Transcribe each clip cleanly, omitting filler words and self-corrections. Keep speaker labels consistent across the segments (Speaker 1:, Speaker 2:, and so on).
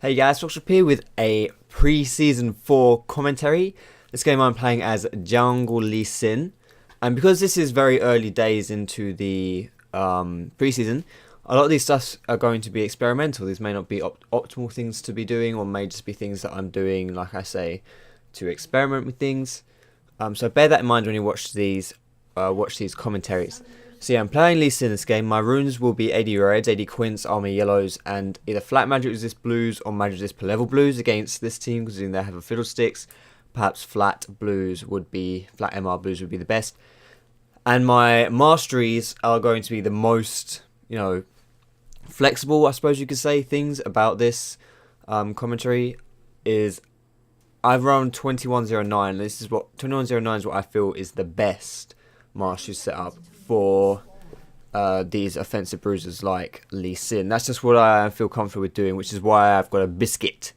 Speaker 1: Hey guys, Fox here with a pre-season 4 commentary. This game I'm playing as Jungle Lee Sin, and because this is very early days into the pre-season, a lot of these stuffs are going to be experimental. These may not be optimal things to be doing, or may just be things that I'm doing, like I say, to experiment with things. So bear that in mind when you watch these commentaries. So yeah, I'm playing Lee Sin in this game. My runes will be AD Reds, AD Quints, Armor Yellows, and either flat Magic Resist Blues or Magic Resist per level Blues against this team, because they have a Fiddlesticks. Perhaps flat Blues would be, flat MR Blues would be the best. And my masteries are going to be the most, flexible, I suppose you could say. Things about this commentary is I've run 2109. This is what 2109 is what I feel is the best mastery setup for these offensive bruisers like Lee Sin. That's just what I feel comfortable with doing, which is why I've got a biscuit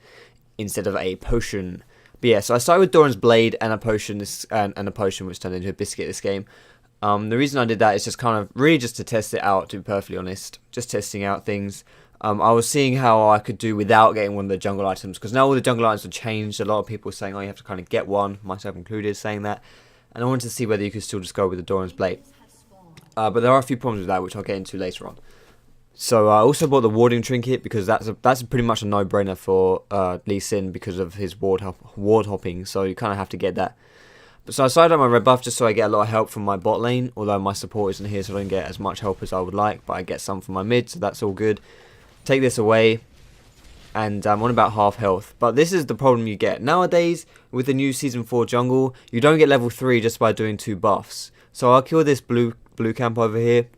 Speaker 1: instead of a potion. But yeah, so I started with Doran's Blade and a potion, and a potion which turned into a biscuit this game. The reason I did that is just kind of really just to test it out, to be perfectly honest. Just testing out things. I was seeing how I could do without getting one of the jungle items, because now all the jungle items have changed. A lot of people are saying, oh, you have to kind of get one, myself included, saying that. And I wanted to see whether you could still just go with the Doran's Blade. But there are a few problems with that, which I'll get into later on. So I also bought the warding trinket, because that's pretty much a no-brainer for Lee Sin because of his ward hopping. So you kind of have to get that. But so I started on my red buff just so I get a lot of help from my bot lane. Although my support isn't here, so I don't get as much help as I would like. But I get some from my mid, so that's all good. Take this away, and I'm on about half health. But this is the problem you get nowadays with the new Season 4 jungle. You don't get level 3 just by doing 2 buffs. So I'll kill this blue camp over here,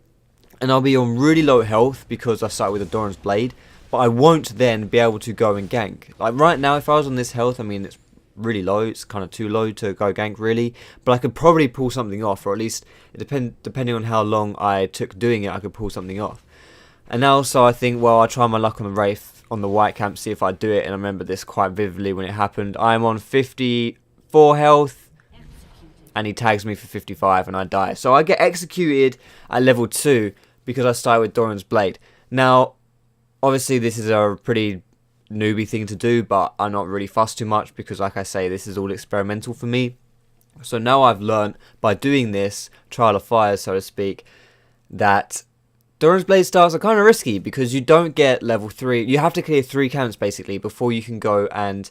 Speaker 1: and I'll be on really low health because I started with a Doran's Blade, but I won't then be able to go and gank. Like right now, if I was on this health, I mean, it's really low, it's kind of too low to go gank really, but I could probably pull something off, or at least depending on how long I took doing it, I could pull something off. And now, so I think, well, I'll try my luck on the Wraith, on the white camp, see if I do it. And I remember this quite vividly when it happened. I'm on 54 health, and he tags me for 55, and I die. So I get executed at level 2 because I started with Doran's Blade. Now, obviously this is a pretty newbie thing to do, but I'm not really fussed too much because, like I say, this is all experimental for me. So now I've learned by doing this, trial of fire, so to speak, that Doran's Blade starts are kind of risky because you don't get level 3. You have to clear 3 camps basically before you can go and,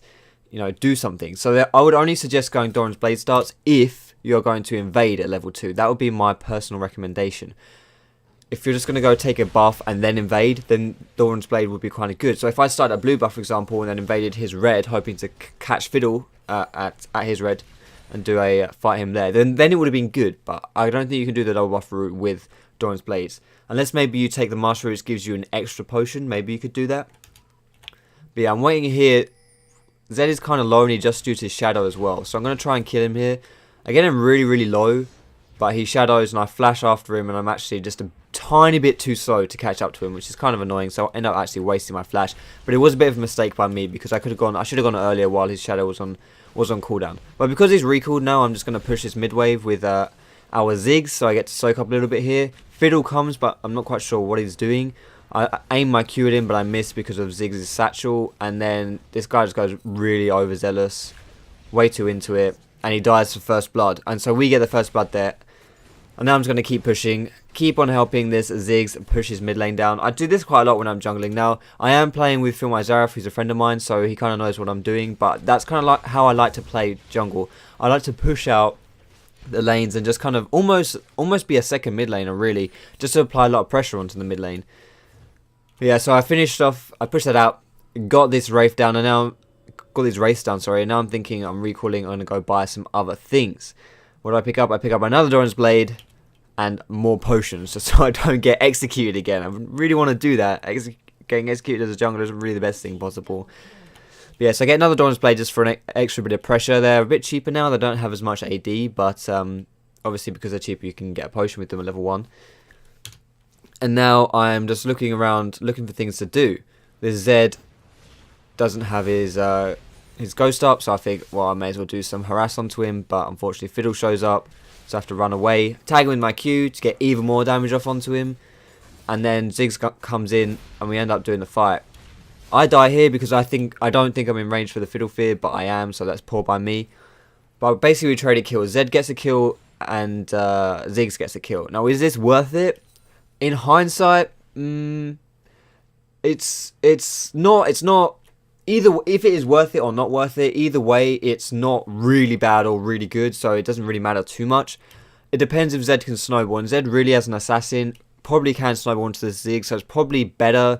Speaker 1: do something. So I would only suggest going Doran's Blade starts if you're going to invade at level 2. That would be my personal recommendation. If you're just going to go take a buff and then invade, then Doran's Blade would be kind of good. So if I started a blue buff, for example, and then invaded his red, hoping to catch Fiddle at his red and do a fight him there, then it would have been good. But I don't think you can do the double buff route with Doran's Blades. Unless maybe you take the Master Route, which gives you an extra potion. Maybe you could do that. But yeah, I'm waiting here. Zed is kind of low, and he just used his shadow as well. So I'm going to try and kill him here. I get him really, really low, but he shadows, and I flash after him, and I'm actually just a tiny bit too slow to catch up to him, which is kind of annoying. So I end up actually wasting my flash. But it was a bit of a mistake by me because I should have gone earlier while his shadow was on cooldown. But because he's recalled now, I'm just going to push this mid wave with our Ziggs, so I get to soak up a little bit here. Fiddle comes, but I'm not quite sure what he's doing. I aim my Q at him, but I miss because of Ziggs' satchel. And then this guy just goes really overzealous, way too into it, and he dies for first blood. And so we get the first blood there. And now I'm just going to keep pushing, keep on helping this Ziggs push his mid lane down. I do this quite a lot when I'm jungling. Now, I am playing with Phil Zareth, who's a friend of mine, so he kind of knows what I'm doing. But that's kind of like how I like to play jungle. I like to push out the lanes and just kind of almost be a second mid laner really, just to apply a lot of pressure onto the mid lane. But yeah, so I finished off, I pushed that out, got this Wraith down, and now got these Wraiths down, sorry, and now I'm thinking I'm recalling, I'm going to go buy some other things. What do I pick up? I pick up another Doran's Blade and more potions, just so I don't get executed again. I really want to do that. Getting executed as a jungler isn't really the best thing possible. But yeah, so I get another Doran's Blade just for an extra bit of pressure. They're a bit cheaper now. They don't have as much AD, but obviously because they're cheaper, you can get a potion with them at level 1. And now I'm just looking around, looking for things to do. This Zed doesn't have his ghost up, so I think, well, I may as well do some harass onto him. But unfortunately, Fiddle shows up, so I have to run away, tag him with my Q to get even more damage off onto him. And then Ziggs comes in, and we end up doing the fight. I die here because I don't think I'm in range for the Fiddle Fear, but I am, so that's poor by me. But basically we traded kills. Zed gets a kill and Ziggs gets a kill. Now is this worth it? In hindsight, it's not either. If it is worth it or not worth it, either way it's not really bad or really good, so it doesn't really matter too much. It depends if Zed can snowball, and Zed really as an assassin probably can snowball into the Ziggs, so it's probably better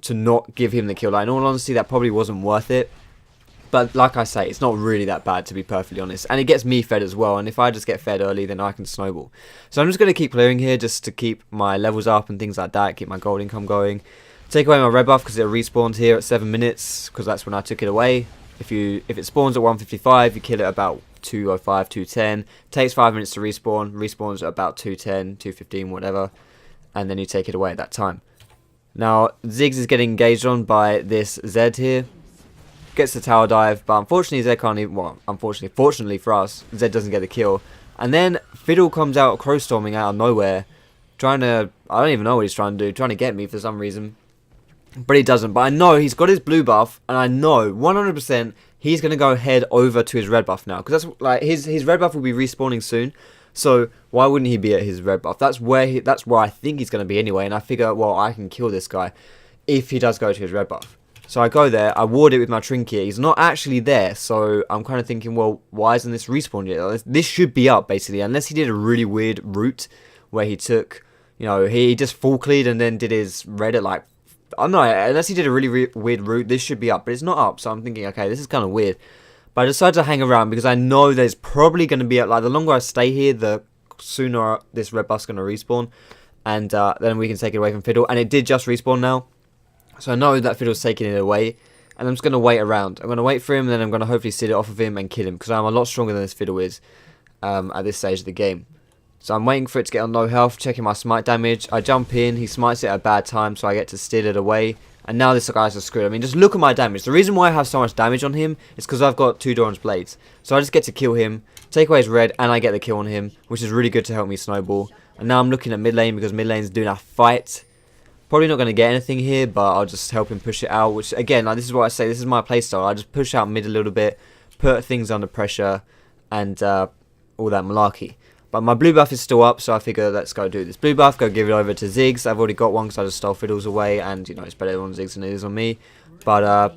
Speaker 1: to not give him the kill. Like, in all honesty, that probably wasn't worth it. But like I say, it's not really that bad, to be perfectly honest. And it gets me fed as well, and if I just get fed early, then I can snowball. So I'm just going to keep clearing here just to keep my levels up and things like that, keep my gold income going. Take away my red buff because it respawned here at 7 minutes, because that's when I took it away. If it spawns at 155, you kill it about 205, 210. Takes 5 minutes to respawn. Respawns at about 210, 215, whatever. And then you take it away at that time. Now, Ziggs is getting engaged on by this Zed here. Gets the tower dive, but unfortunately Zed can't even, well, fortunately for us, Zed doesn't get the kill. And then Fiddle comes out crow storming out of nowhere, trying to, I don't even know what he's trying to do, trying to get me for some reason. But he doesn't. But I know he's got his blue buff, and I know 100% he's going to go head over to his red buff now. Because that's like his red buff will be respawning soon. So why wouldn't he be at his red buff? That's where I think he's going to be anyway. And I figure, well, I can kill this guy if he does go to his red buff. So I go there, I ward it with my trinket. He's not actually there, so I'm kind of thinking, well, why isn't this respawned yet? This should be up, basically, unless he did a really weird route where he took, you know, he just full cleared and then did his red at like, I don't know, unless he did a really weird route, this should be up, but it's not up, so I'm thinking, okay, this is kind of weird. But I decided to hang around because I know there's probably going to be, like, the longer I stay here, the sooner this red buff's going to respawn, and then we can take it away from Fiddle, and it did just respawn now. So I know that Fiddle's taking it away, and I'm just going to wait around. I'm going to wait for him, and then I'm going to hopefully sit it off of him and kill him, because I'm a lot stronger than this Fiddle is at this stage of the game. So I'm waiting for it to get on low health, checking my smite damage. I jump in, he smites it at a bad time, so I get to steal it away. And now this guy's just screwed. I mean, just look at my damage. The reason why I have so much damage on him is because I've got 2 Doran's Blades. So I just get to kill him, take away his red, and I get the kill on him, which is really good to help me snowball. And now I'm looking at mid lane, because mid lane's doing a fight. Probably not going to get anything here, but I'll just help him push it out, which, again, like, this is what I say, this is my playstyle. I just push out mid a little bit, put things under pressure, and all that malarkey. But my blue buff is still up, so I figure let's go do this blue buff, go give it over to Ziggs. I've already got one because I just stole Fiddles away, and, you know, it's better on Ziggs than it is on me. But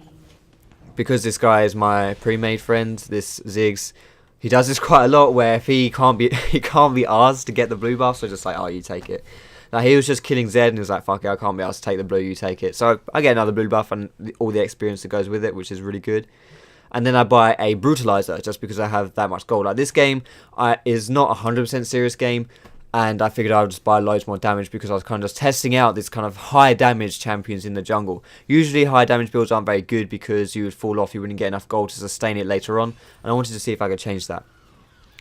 Speaker 1: because this guy is my pre-made friend, this Ziggs, he does this quite a lot, where if he can't be asked to get the blue buff, so just like, oh, you take it. Now, he was just killing Zed, and he was like, fuck it, I can't be asked to take the blue, you take it. So I get another blue buff and all the experience that goes with it, which is really good. And then I buy a Brutalizer, just because I have that much gold. Like, this game is not a 100% serious game, and I figured I would just buy loads more damage, because I was kind of just testing out this kind of high damage champions in the jungle. Usually high damage builds aren't very good, because you would fall off, you wouldn't get enough gold to sustain it later on, and I wanted to see if I could change that.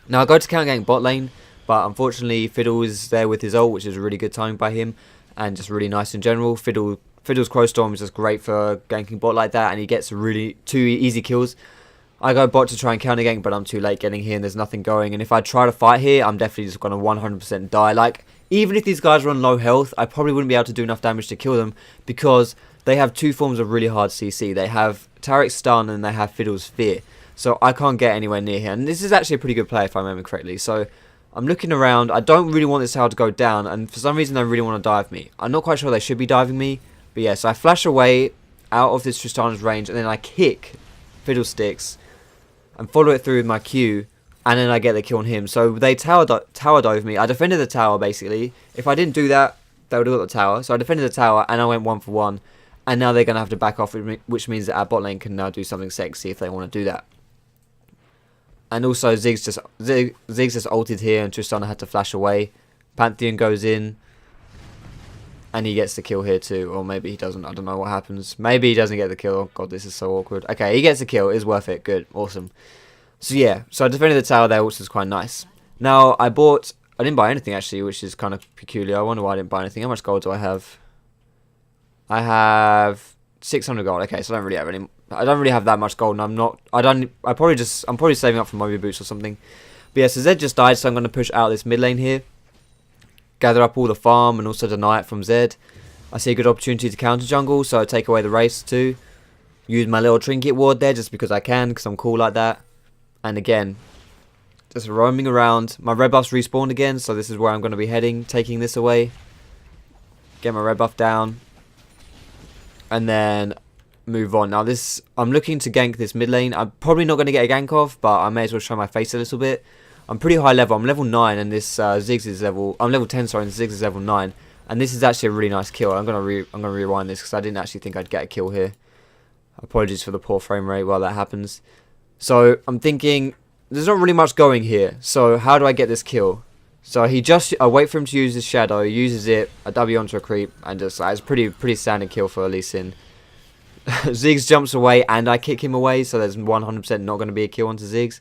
Speaker 1: Now I go to counter gank bot lane, but unfortunately Fiddle is there with his ult, which is really good timing by him, and just really nice in general. Fiddle's Crow Storm is just great for ganking bot like that, and he gets really 2 easy kills. I go bot to try and counter gank, but I'm too late getting here, and there's nothing going. And if I try to fight here, I'm definitely just going to 100% die. Like, even if these guys are on low health, I probably wouldn't be able to do enough damage to kill them, because they have 2 forms of really hard CC. They have Tarek's Stun, and they have Fiddle's Fear. So I can't get anywhere near here. And this is actually a pretty good play, if I remember correctly. So I'm looking around. I don't really want this tower to go down, and for some reason they really want to dive me. I'm not quite sure they should be diving me, but yeah, so I flash away out of this Tristana's range, and then I kick Fiddlesticks and follow it through with my Q, and then I get the kill on him. So they tower dove me. I defended the tower, basically. If I didn't do that, they would have got the tower. So I defended the tower, and I went 1 for 1, and now they're going to have to back off, which means that our bot lane can now do something sexy if they want to do that. And also Ziggs just ulted here, and Tristana had to flash away. Pantheon goes in, and he gets the kill here too, or maybe he doesn't. I don't know what happens. Maybe he doesn't get the kill. Oh god, this is so awkward. Okay, he gets the kill. It's worth it. Good, awesome. So yeah, so I defended the tower there, which was quite nice. Now I didn't buy anything actually, which is kind of peculiar. I wonder why I didn't buy anything. How much gold do I have? I have 600 gold. Okay, so I don't really have that much gold, and I'm probably saving up for Moby Boots or something. But yeah, so Zed just died, so I'm going to push out this mid lane here, gather up all the farm, and also deny it from Zed. I see a good opportunity to counter jungle, so I take away the race too. Use my little trinket ward there just because I can, because I'm cool like that. And again, just roaming around. My red buff's respawned again, so this is where I'm going to be heading, taking this away. Get my red buff down. And then move on. Now this, I'm looking to gank this mid lane. I'm probably not going to get a gank off, but I may as well show my face a little bit. I'm pretty high level. I'm level 9 and this Ziggs is level... I'm level 10, sorry, and Ziggs is level 9. And this is actually a really nice kill. I'm gonna rewind this because I didn't actually think I'd get a kill here. Apologies for the poor frame rate while that happens. So I'm thinking there's not really much going here. So how do I get this kill? So I wait for him to use his shadow, he uses it, I W onto a creep, and just it's pretty standard kill for Lee Sin. Ziggs jumps away and I kick him away, so there's 100% not going to be a kill onto Ziggs.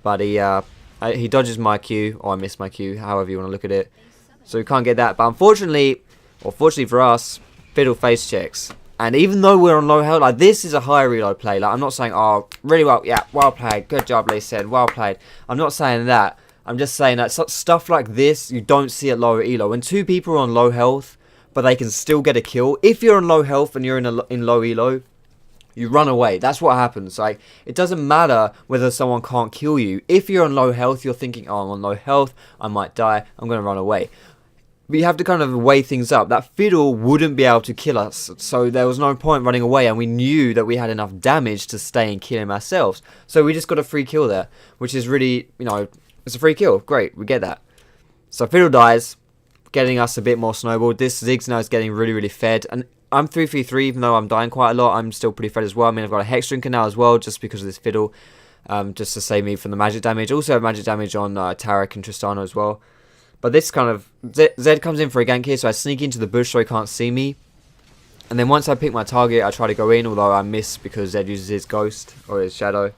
Speaker 1: But he dodges my Q, or I miss my Q, however you want to look at it. So we can't get that. But unfortunately, or fortunately for us, Fiddle face checks. And even though we're on low health, like this is a high reload play. Like I'm not saying, oh, really well, yeah, well played, good job, Lee Sin, well played. I'm not saying that. I'm just saying that stuff like this, you don't see at lower elo. When two people are on low health, but they can still get a kill. If you're on low health and you're in low elo, you run away. That's what happens. Like, it doesn't matter whether someone can't kill you. If you're on low health, you're thinking, oh, I'm on low health, I might die, I'm going to run away. But you have to kind of weigh things up. That Fiddle wouldn't be able to kill us, so there was no point running away, and we knew that we had enough damage to stay and kill him ourselves. So we just got a free kill there, which is really, you know, it's a free kill. Great, we get that. So Fiddle dies, getting us a bit more snowballed. This Ziggs now is getting really fed, and I'm 3-3-3, even though I'm dying quite a lot, I'm still pretty fed as well. I mean, I've got a Hex Drinker now as well, just because of this Fiddle, just to save me from the magic damage. Also have magic damage on Taric and Tristana as well. But this kind of... Zed comes in for a gank here, so I sneak into the bush so he can't see me. And then once I pick my target, I try to go in, although I miss because Zed uses his ghost, or his shadow.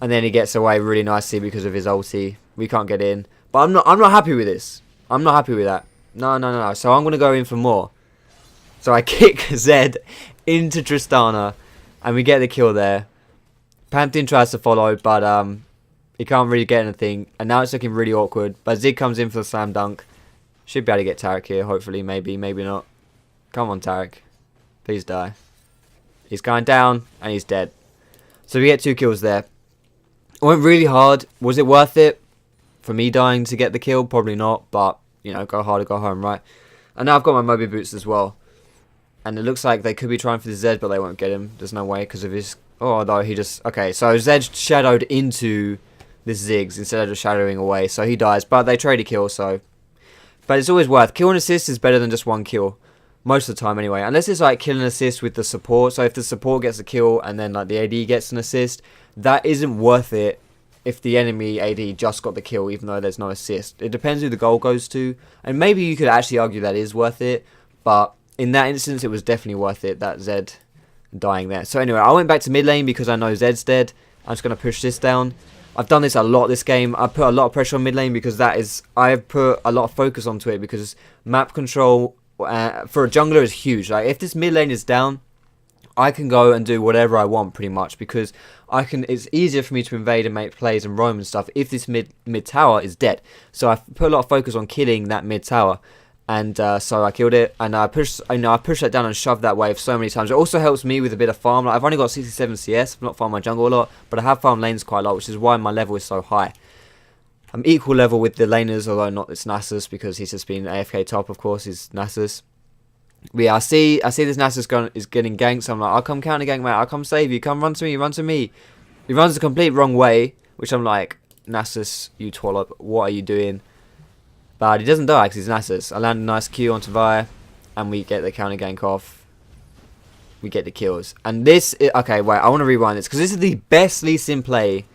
Speaker 1: And then he gets away really nicely because of his ulti. We can't get in. But I'm not happy with this. I'm not happy with that. No. So I'm going to go in for more. So I kick Zed into Tristana, and we get the kill there. Pantheon tries to follow, but he can't really get anything, and now it's looking really awkward. But Zig comes in for the slam dunk. Should be able to get Taric here, hopefully, maybe not. Come on, Taric. Please die. He's going down, and he's dead. So we get 2 kills there. It went really hard. Was it worth it for me dying to get the kill? Probably not, but, you know, go hard or go home, right? And now I've got my Moby Boots as well. And it looks like they could be trying for the Zed, but they won't get him. There's no way because of his... Oh, though he just... Okay, so Zed shadowed into this Ziggs instead of just shadowing away. So he dies, but they trade a kill, so... But it's always worth... Kill and assist is better than just 1 kill. Most of the time, anyway. Unless it's like kill and assist with the support. So if the support gets a kill and then like the AD gets an assist, that isn't worth it if the enemy AD just got the kill, even though there's no assist. It depends who the goal goes to. And maybe you could actually argue that is worth it, but... In that instance, it was definitely worth it, that Zed dying there. So anyway, I went back to mid lane because I know Zed's dead. I'm just going to push this down. I've done this a lot this game. I put a lot of pressure on mid lane because I've put a lot of focus onto it because map control for a jungler is huge. Like if this mid lane is down, I can go and do whatever I want pretty much because it's easier for me to invade and make plays and roam and stuff if this mid tower is dead. So I've put a lot of focus on killing that mid tower. And so I killed it, and I pushed that down and shoved that wave so many times. It also helps me with a bit of farm. Like, I've only got 67 CS, I've not farmed my jungle a lot, but I have farmed lanes quite a lot, which is why my level is so high. I'm equal level with the laners, although not it's Nasus, because he's just been AFK top, of course, is Nasus. But yeah, I see this Nasus is getting ganked, so I'm like, I'll come counter gank, mate, I'll come save you, come run to me, run to me. He runs the complete wrong way, which I'm like, Nasus, you twallop, what are you doing? But he doesn't die because he's Nasus. I land a nice Q onto Vi, and we get the counter gank off. We get the kills. And this... Okay, wait, I want to rewind this, because this is the best Lee Sin play.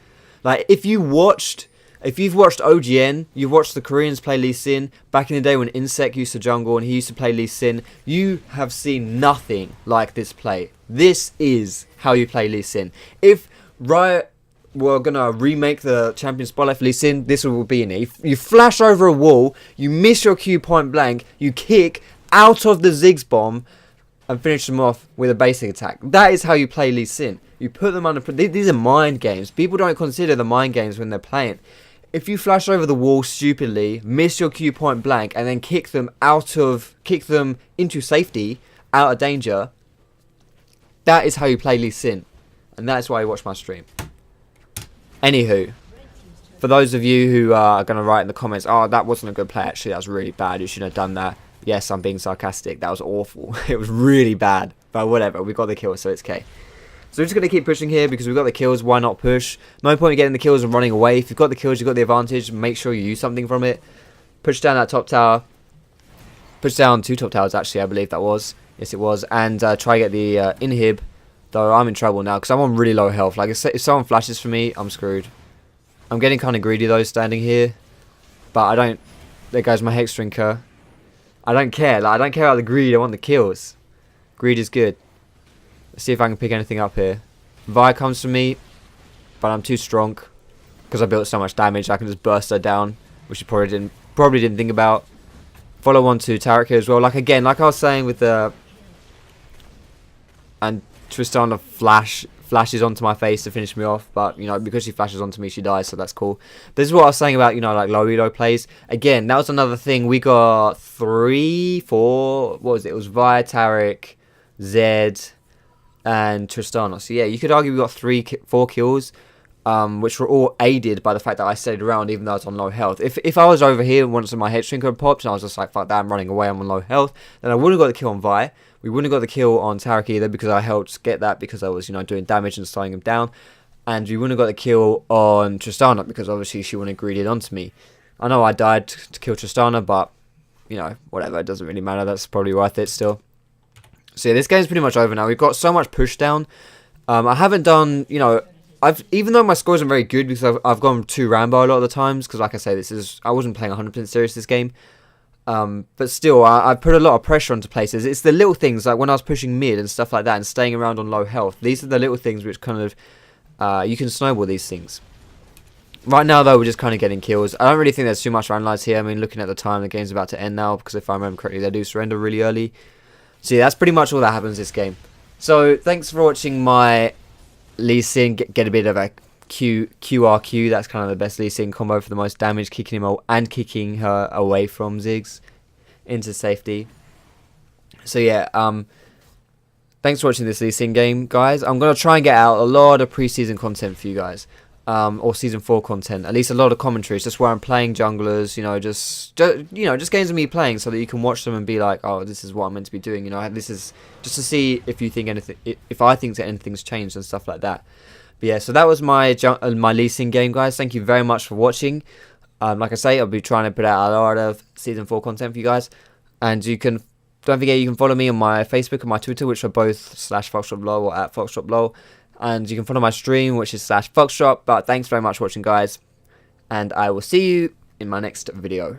Speaker 1: Like, if you've watched OGN, you've watched the Koreans play Lee Sin, back in the day when Insect used to jungle and he used to play Lee Sin, you have seen nothing like this play. This is how you play Lee Sin. If Riot... We're going to remake the Champion Spotlight for Lee Sin, this will be in it. You flash over a wall, you miss your Q point blank, you kick out of the Ziggs bomb, and finish them off with a basic attack. That is how you play Lee Sin. You put them under... These are mind games. People don't consider the mind games when they're playing. if you flash over the wall stupidly, miss your Q point blank, and then kick them into safety, out of danger, that is how you play Lee Sin. And that's why you watch my stream. Anywho, for those of you who are going to write in the comments, oh, that wasn't a good play, actually, that was really bad, you shouldn't have done that. Yes, I'm being sarcastic, that was awful. It was really bad, but whatever, we got the kill, so it's okay. So we're just going to keep pushing here because we've got the kills, why not push? No point in getting the kills and running away. If you've got the kills, you've got the advantage, make sure you use something from it. Push down that top tower. Push down 2 top towers, actually, I believe that was. Yes, it was. And try to get the inhib. Though I'm in trouble now because I'm on really low health. Like, if someone flashes for me, I'm screwed. I'm getting kind of greedy, though, standing here. But I don't... There goes my Hex Drinker. I don't care. Like, I don't care about the greed. I want the kills. Greed is good. Let's see if I can pick anything up here. Vi comes to me, but I'm too strong because I built so much damage. I can just burst her down, which you probably didn't think about. Follow on to Taric here as well. Like again, like I was saying with the and Tristana flashes onto my face to finish me off, but you know, because she flashes onto me, she dies, so that's cool. This is what I was saying about, you know, like low elo plays. Again, that was another thing. We got 3, 4. What was it? It was Vi, Taric, Zed, and Tristana. So yeah, you could argue we got 4 kills, which were all aided by the fact that I stayed around even though I was on low health. If I was over here once my Hex Drinker popped and I was just like, fuck that, I'm running away, I'm on low health, then I wouldn't have got the kill on Vi. We wouldn't have got the kill on Taric either because I helped get that because I was, you know, doing damage and slowing him down. And we wouldn't have got the kill on Tristana because obviously she wouldn't have greeded onto me. I know I died to kill Tristana, but, you know, whatever, it doesn't really matter. That's probably worth it still. So yeah, this game's pretty much over now. We've got so much push down. I haven't done, you know, even though my score isn't very good because I've gone too Rambo a lot of the times because, like I say, I wasn't playing 100% serious this game. But still, I put a lot of pressure onto places. It's the little things, like when I was pushing mid and stuff like that and staying around on low health. These are the little things which kind of, you can snowball these things. Right now, though, we're just kind of getting kills. I don't really think there's too much to analyze here. I mean, looking at the time, the game's about to end now because if I remember correctly, they do surrender really early. So yeah, that's pretty much all that happens this game. So thanks for watching my Lee Sin get a bit of a QRQ. That's kind of the best Lee Sin combo for the most damage, kicking him and kicking her away from Ziggs into safety. So yeah, thanks for watching this Lee Sin game, guys. I'm gonna try and get out a lot of preseason content for you guys, or season 4 content. At least a lot of commentaries, just where I'm playing junglers. You know, just games of me playing, so that you can watch them and be like, oh, this is what I'm meant to be doing. You know, this is just to see if you think anything, if I think that anything's changed and stuff like that. But yeah, so that was my Lee Sin game, guys. Thank you very much for watching. Like I say, I'll be trying to put out a lot of season 4 content for you guys, and don't forget you can follow me on my Facebook and my Twitter, which are both /FoxdropLol or @FoxdropLol, and you can follow my stream, which is /Foxdrop. But thanks very much for watching, guys, and I will see you in my next video.